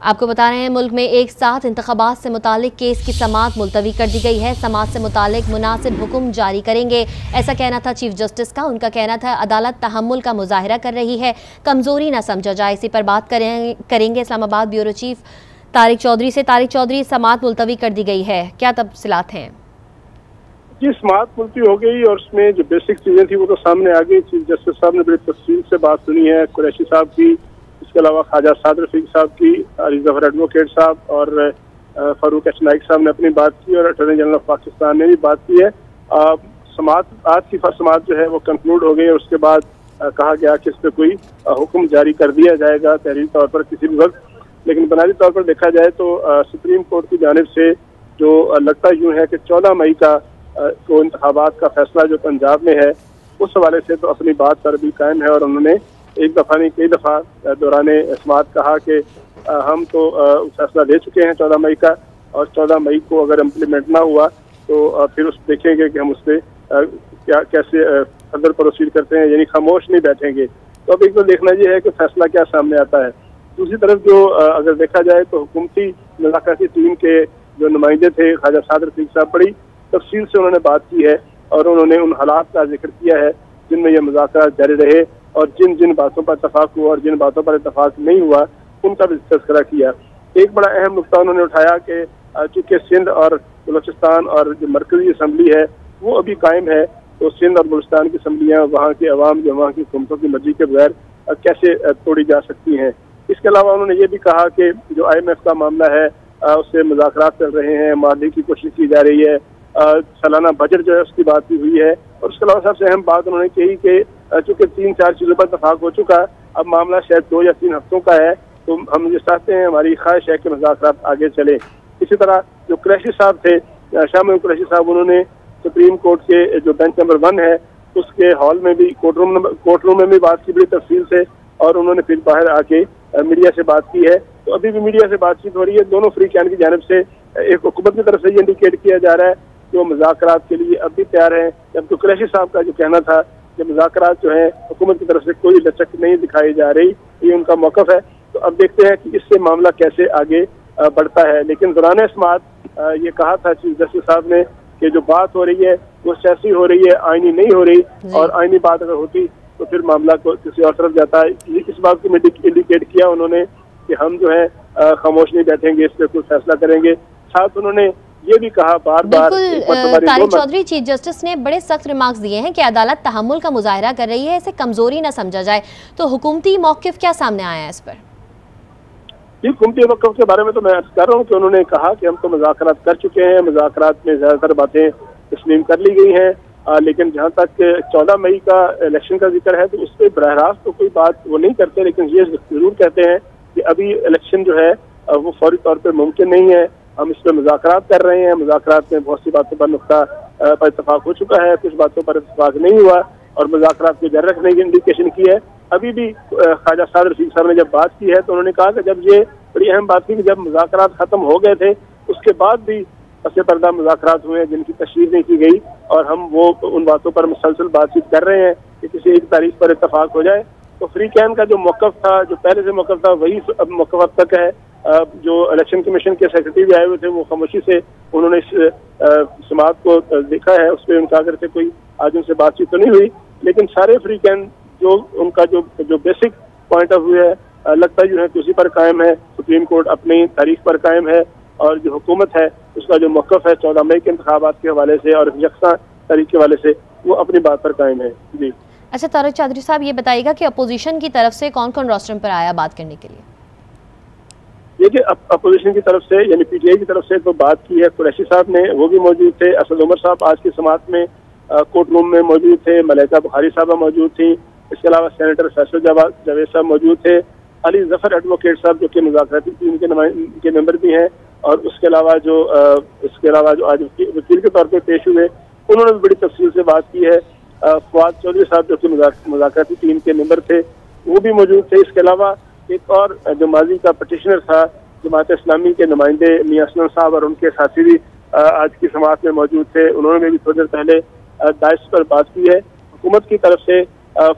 आपको बता रहे हैं मुल्क में एक साथ इंतखाबात से मुतालिक केस की समाअत मुलतवी कर दी गई है। समाअत से मुतालिक मुनासिब हुक्म जारी करेंगे, ऐसा कहना था चीफ जस्टिस का। उनका कहना था अदालत तहम्मुल का मुजाहिरा कर रही है, कमजोरी ना समझा जाए। इसी पर बात करेंगे इस्लामाबाद ब्यूरो चीफ तारिक चौधरी से। तारिक चौधरी, समाअत मुलतवी कर दी गई है, क्या तफसीलात हैं? जी, समाअत मुलतवी हो गई और उसमें जो बेसिक चीजें थी वो तो सामने आ गई। चीफ जस्टिस साहब ने बड़ी तफसील से बात सुनी है, कुरैशी साहब की, इसके अलावा ख्वाजा साद रफीक साहब की, अली जफर एडवोकेट साहब और फारूक एच नाइक साहब ने अपनी बात की और अटॉर्नी जनरल ऑफ पाकिस्तान ने भी बात की है। समाअत आज की समाअत जो है वो कंक्लूड हो गई और उसके बाद कहा गया कि इस पर कोई हुक्म जारी कर दिया जाएगा तहरीरी तौर पर किसी भी वक्त। लेकिन बुनियादी तौर पर देखा जाए तो सुप्रीम कोर्ट की जानिब से जो लगता यूँ है कि 14 मई का को इंतखाबात का फैसला जो पंजाब में है उस हवाले से तो अपनी बात पर भी कायम है और उन्होंने एक दफ़ा नहीं कई दफ़ा दौराने समाअत कहा कि हम तो फैसला दे चुके हैं 14 मई का, और 14 मई को अगर इम्प्लीमेंट ना हुआ तो फिर उस देखेंगे कि हम उस पर क्या कैसे फर्दर प्रोसीड करते हैं, यानी खामोश नहीं बैठेंगे। तो अब एक तो देखना ये है कि फैसला क्या सामने आता है। दूसरी तरफ जो अगर देखा जाए तो हुकूमती मुलाकाती टीम के जो नुमाइंदे थे ख्वाजा साद रफीक साहब बड़ी तफसील से उन्होंने बात की है और उन्होंने उन हालात का जिक्र किया है जिनमें यह मुज़ाकरात जारी रहे और जिन जिन बातों पर इत्तफाक हुआ और जिन बातों पर इत्तफाक नहीं हुआ उनका भी तज़किरा किया। एक बड़ा अहम नुकता उन्होंने उठाया कि चूँकि सिंध और बलूचिस्तान और जो मरकजी असम्बली है वो अभी कायम है, तो सिंध और बलूचिस्तान की असम्बलियाँ वहाँ के अवाम जो वहाँ की हुकूमतों की मर्जी के बगैर कैसे तोड़ी जा सकती हैं। इसके अलावा उन्होंने ये भी कहा कि जो IMF का मामला है उससे मुज़ाकरात चल रहे हैं, मारने की कोशिश की जा रही है, सालाना बजट जो है उसकी बात भी हुई है। और उसके अलावा सबसे अहम बात उन्होंने कही कि चूँकि 3-4 चीज़ों पर इत्तफाक हो चुका, अब मामला शायद 2 या 3 हफ्तों का है, तो हम ये चाहते हैं, हमारी ख्वाहिश है कि मुज़ाकरात आगे चले। इसी तरह जो कुरैशी साहब थे, शामिल कुरैशी साहब, उन्होंने सुप्रीम कोर्ट के जो बेंच नंबर 1 है उसके हॉल में भी कोर्ट रूम में भी बात की बड़ी तफसील से, और उन्होंने फिर बाहर आके मीडिया से बात की है। तो अभी भी मीडिया से बातचीत हो रही है, दोनों फ्री कैन की जानिब से एक हुकूमत की तरफ से ये इंडिकेट किया जा रहा है कि वो मुज़ाकरात के लिए अब भी तैयार हैं, जबकि कुरैशी साहब का जो कहना था कि मुज़ाकरात जो है हुकूमत की तरफ से कोई लचक नहीं दिखाई जा रही, ये उनका मौक़िफ़ है। तो अब देखते हैं कि इससे मामला कैसे आगे बढ़ता है। लेकिन दौरान समाअत ये कहा था चीफ जस्टिस साहब ने कि जो बात हो रही है वो सियासी हो रही है, आईनी नहीं हो रही, और आईनी बात अगर होती तो फिर मामला को किसी और तरफ जाता है। इस बात को इंडिकेट किया उन्होंने कि हम जो है खामोश नहीं बैठेंगे, इस पर कुछ फैसला करेंगे। साथ उन्होंने ये भी कहा बार बार। तारिक चौधरी, चीफ जस्टिस ने बड़े सख्त रिमार्क्स दिए हैं कि अदालत तहम्मुल का मुजाहिरा कर रही है, इसे कमजोरी ना समझा जाए। तो हुकूमती मौक़िफ़ क्या सामने आया है इस पर? जी, हुकूमती मौक़िफ़ के बारे में तो मैं अर्ज़ कर रहा हूँ कि उन्होंने कहा कि हम तो मुज़ाकरात कर चुके हैं, मुज़ाकरात में ज़्यादातर बातें तस्लीम कर ली गई हैं, लेकिन जहाँ तक 14 मई का इलेक्शन का जिक्र है तो उस पर बरह रास्त तो कोई बात वो नहीं करते, लेकिन ये जरूर कहते हैं कि अभी इलेक्शन जो है वो फौरी तौर पर मुमकिन नहीं है, हम इस पर मुज़ाकरात कर रहे हैं। मुज़ाकरात में बहुत सी बातों पर नुक्ता पर इत्तफाक हो चुका है, कुछ बातों पर इत्तफाक नहीं हुआ और मुज़ाकरात को जारी रखने की इंडिकेशन की है। अभी भी ख्वाजा साद रफीक साहब ने जब बात की है तो उन्होंने कहा कि जब ये बड़ी अहम बात थी कि जब मुज़ाकरात ख़त्म हो गए थे उसके बाद भी पसे पर्दा मुज़ाकरात हुए जिनकी तशरीह नहीं की गई, और हम वो उन बातों पर मुसलसल बातचीत कर रहे हैं कि किसी एक तारीख पर इत्तफाक हो जाए। तो फ्री कैन का जो मौक़िफ़ था, जो पहले से मौक़िफ़ था, वही अब मौक़िफ़ अब तक है। जो इलेक्शन कमीशन के सेक्रेटरी भी आए हुए थे वो खामोशी से उन्होंने इस समाअत को देखा है, उस पर उनका अगर से कोई आज उनसे बातचीत तो नहीं हुई, लेकिन सारे फ्री कैन जो उनका जो बेसिक पॉइंट ऑफ व्यू है लगता यूँ है कि उसी पर कायम है। सुप्रीम कोर्ट अपनी तारीख पर कायम है और जो हुकूमत है उसका जो मौक़िफ़ है 14 मई के इंतखाबात के हवाले से और यकसा तारीख के हवाले से वो अपनी बात पर कायम है। जी अच्छा, तारिक चौधरी साहब ये बताइएगा कि अपोजिशन की तरफ से कौन कौन रोस्टर पर आया बात करने के लिए? देखिए, अपोजिशन की तरफ से यानी PTI की तरफ से तो बात की है कुरैशी साहब ने, वो भी मौजूद थे। असद उमर साहब आज की समाअत में कोर्ट रूम में मौजूद थे। मलाइका बुखारी साहबा मौजूद थी। इसके अलावा सेनेटर फैसल जावेद साहब मौजूद थे। अली जफर एडवोकेट साहब जो कि मुज़ाकराती टीम के मेंबर भी हैं, और उसके अलावा जो आज वकील के तौर पर पेश हुए उन्होंने भी बड़ी तफसील से बात की है। फवाद चौधरी साहब जो कि मुज़ाकराती टीम के मेंबर थे वो भी मौजूद थे। इसके अलावा एक और जो माजी का पटिशनर था जमात इस्लामी के नुमाइंदे मियां असलम साहब और उनके साथी भी आज की समाअत में मौजूद थे। उन्होंने भी थोड़ी देर पहले दाइश पर बात की है। हुकूमत की तरफ से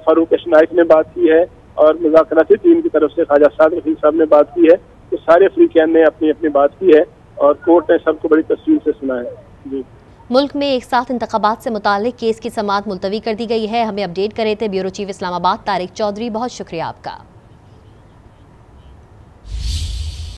फारूक एच नाइक ने बात की है और मुज़ाकराती टीम की तरफ से ख्वाजा साद रफीक साहब ने बात की है। کہ سارے فریقین نے اپنی اپنی بات کی ہے اور کورٹ نے سب کو بڑی تفصیل سے سنا ہے. جی. ملک میں ایک ساتھ انتخابات سے متعلق کیس کی سماعت ملتوی کر دی گئی ہے. ہمیں اپڈیٹ کرے تھے بیورو چیف اسلام آباد طارق چودھری. بہت شکریہ آپ کا.